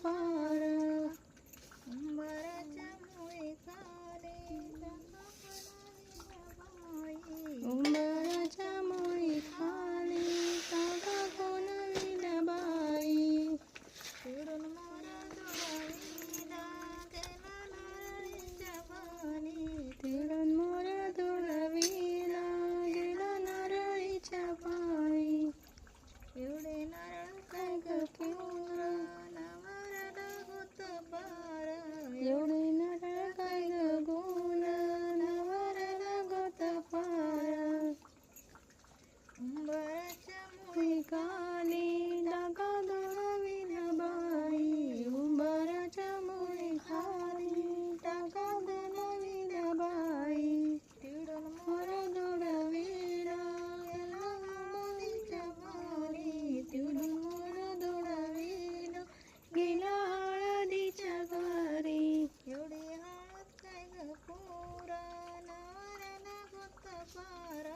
पार. उंबराच्या मुळे खाली उंबराच्या मुळी खाली तागा कोणविल्या बाई. तिडून मोरा दुरावीला गेला नारळीच्या पाणी. तिडून मोर दुरावीला गेला नारळीच्या पायी. एवढे नारळ काय ग पोरा, नवऱ्याला होत पार. एवढे नारळ काय ग गुण, नवऱ्याला गोत पार. उंबराच्या मुळी खाली डागा दुरावील्या बाई. उंबराच्या मुळी खाली डागा दुरावील्या बाई. तिडून मोर दुरावीला गेला हळदीच्या पाणी. तिडून मोर दुरावीला गेला हळदीच्या घरी. एवढी हळद काय ग पोरा, नवऱ्याला होत पार.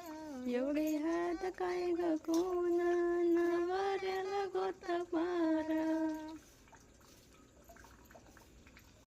एवढी हळद काय ग कोण, नवऱ्याला गोत पार.